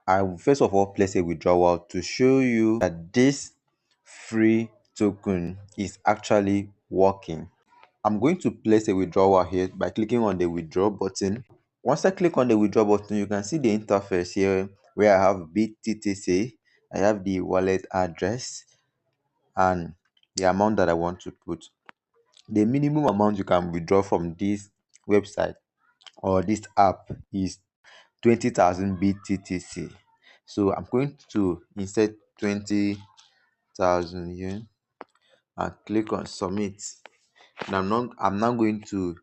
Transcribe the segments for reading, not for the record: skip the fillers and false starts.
I will first of all place a withdrawal to show you that this free token is actually working. I'm going to place a withdrawal here by clicking on the withdraw button. Once I click on the withdraw button, you can see the interface here where I have BTTC, I have the wallet address and the amount that I want to put. The minimum amount you can withdraw from this website or this app is 20,000 BTTC. So I'm going to insert 20,000 here and click on submit. And I'm now going to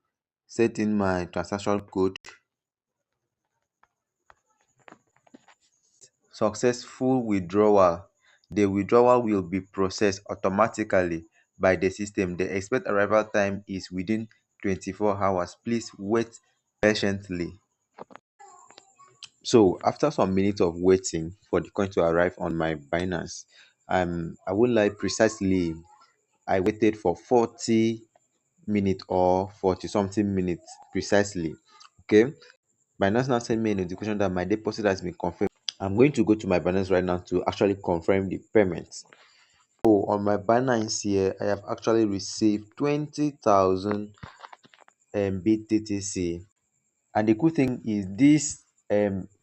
set in my transaction code. Successful withdrawal. The withdrawal will be processed automatically by the system. The expected arrival time is within 24 hours. Please wait patiently. So after some minutes of waiting for the coin to arrive on my Binance, I won't lie, precisely I waited for 40 minutes or 40 something minutes precisely. Okay, Binance now sent me a notification that my deposit has been confirmed. I'm going to go to my Binance right now to actually confirm the payment. So on my Binance here, I have actually received 20,000 BTTC. And the cool thing is this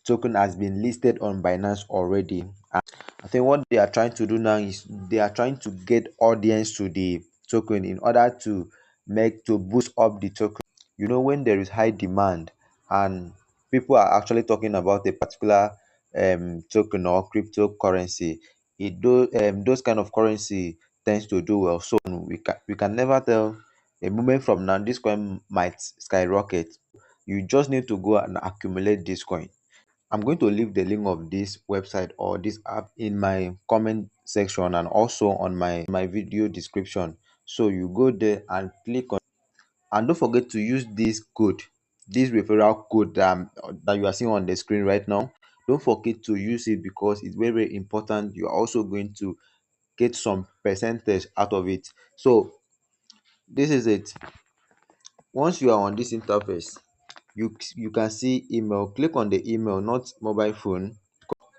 token has been listed on Binance already. And I think what they are trying to do now is they are trying to get audience to the token in order to boost up the token. You know, when there is high demand and people are actually talking about a particular token or cryptocurrency, those kind of currency tends to do well. So we can never tell, a moment from now this coin might skyrocket. You just need to go and accumulate this coin. I'm going to leave the link of this website or this app in my comment section and also on my video description. So you go there and click on, and don't forget to use this code, this referral code that you are seeing on the screen right now. Don't forget to use it because it's very, very important. You are also going to get some percentage out of it. So this is it. Once you are on this interface, you can see email. Click on the email, not mobile phone.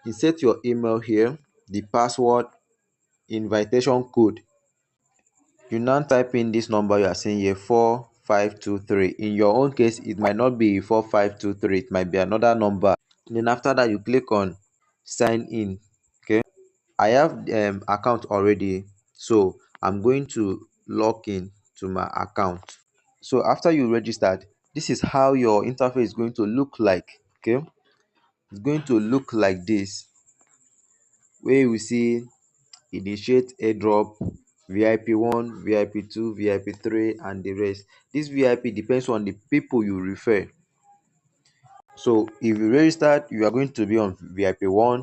Insert your email here, the password, invitation code. You now type in this number you are seeing here, 4523. In your own case, it might not be 4523, it might be another number. Then after that, you click on sign in. Okay, I have account already, so I'm going to log in to my account. So after you registered, this is how your interface is going to look like. Okay, it's going to look like this, where you will see initiate airdrop, VIP1, VIP2, VIP3, and the rest. This VIP depends on the people you refer. So if you registered, you are going to be on VIP1.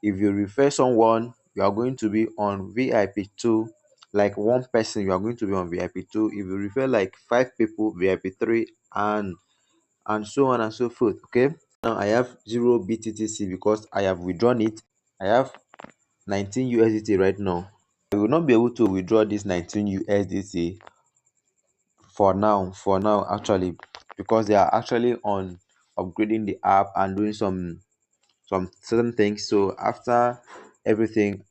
If you refer someone, you are going to be on VIP2. Like one person, you are going to be on VIP2. If you refer like 5 people, VIP3, and so on and so forth. Okay, now I have 0 BTTC because I have withdrawn it. I have 19 USDT right now. I will not be able to withdraw this 19 USDT for now actually, because they are actually on upgrading the app and doing some certain things. So after everything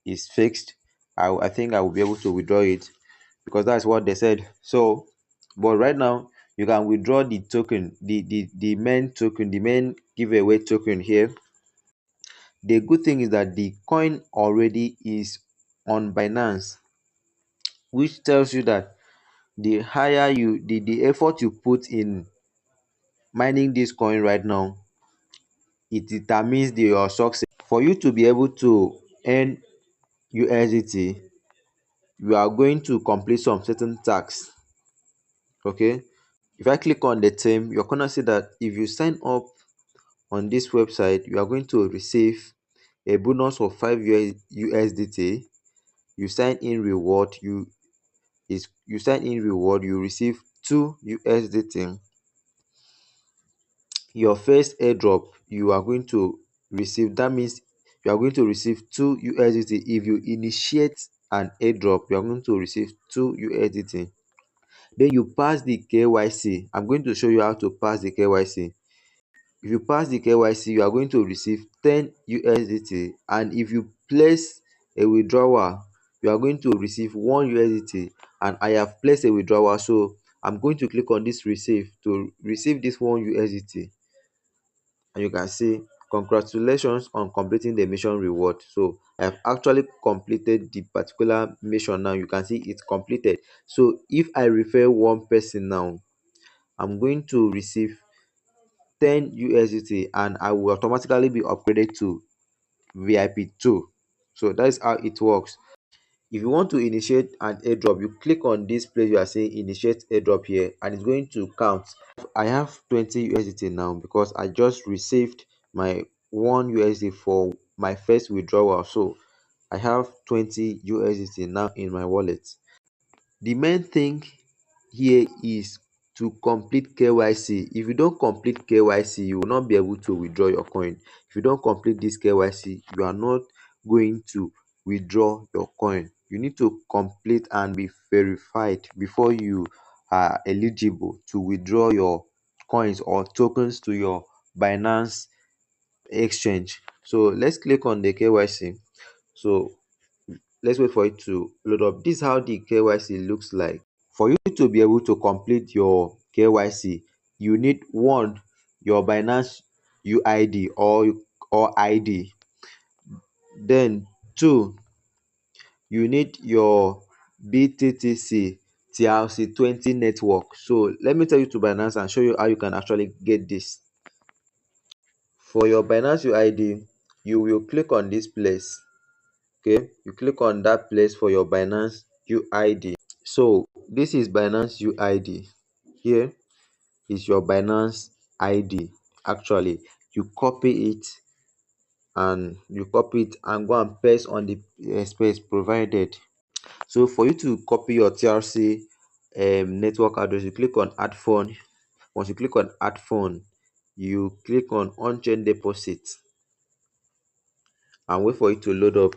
is fixed, I think I will be able to withdraw it, because that's what they said. So but right now you can withdraw the token, the main token, the main giveaway token here. The good thing is that the coin already is on Binance, which tells you that the higher the effort you put in mining this coin right now, it determines your success. For you to be able to earn USDT, you are going to complete some certain tasks. Okay, if I click on the term, you're gonna see that if you sign up on this website, you are going to receive a bonus of 5 USDT. You sign in reward, you sign in reward, you receive 2 USDT. Your first airdrop you are going to receive, that means you are going to receive 2 USDT. If you initiate an airdrop, you are going to receive 2 USDT. Then you pass the KYC. I'm going to show you how to pass the KYC. If you pass the KYC, you are going to receive 10 USDT, and if you place a withdrawal, you are going to receive 1 USDT. And I have placed a withdrawal, so I'm going to click on this receive to receive this 1 USDT. And you can see, congratulations on completing the mission reward. So I have actually completed the particular mission. Now you can see it's completed. So if I refer one person now, I'm going to receive 10 USDT, and I will automatically be upgraded to VIP 2. So that's how it works. If you want to initiate an airdrop, you click on this place you are saying initiate airdrop here, and it's going to count. I have 20 USDT now because I just received my 1 USD for my first withdrawal. So I have 20 USDT now in my wallet. The main thing here is to complete KYC. If you don't complete KYC, you will not be able to withdraw your coin. If you don't complete this KYC, you are not going to withdraw your coin. You need to complete and be verified before you are eligible to withdraw your coins or tokens to your Binance exchange. So let's click on the KYC. So let's wait for it to load up. This is how the KYC looks like. For you to be able to complete your KYC, you need one, your Binance UID or ID. Then two, you need your BTTC TRC20 network. So let me tell you to Binance and show you how you can actually get this. For your Binance UID, you will click on this place. Okay, you click on that place for your Binance UID. So this is Binance UID. Here is your Binance ID. Actually, you copy it and go and paste on the space provided. So for you to copy your TRC network address, you click on add phone. Once you click on add phone, you click on on-chain deposit and wait for it to load up.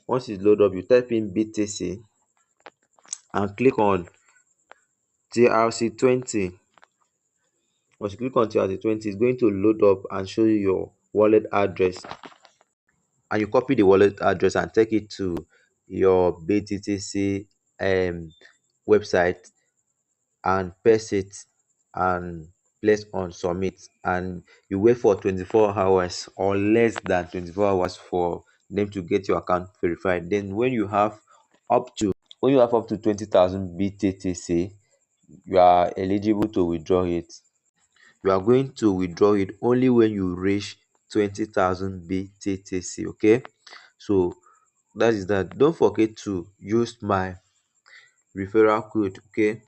Once it load up, you type in BTC and click on TRC20. Once you click on TRC20, it's going to load up and show you your wallet address. And you copy the wallet address and take it to your BTTC website and paste it and place on submit, and you wait for 24 hours or less than 24 hours for them to get your account verified. Then when you have up to 20,000 BTTC, you are eligible to withdraw it. You are going to withdraw it only when you reach 20,000 BTTC. Okay, so that is that. Don't forget to use my referral code. Okay,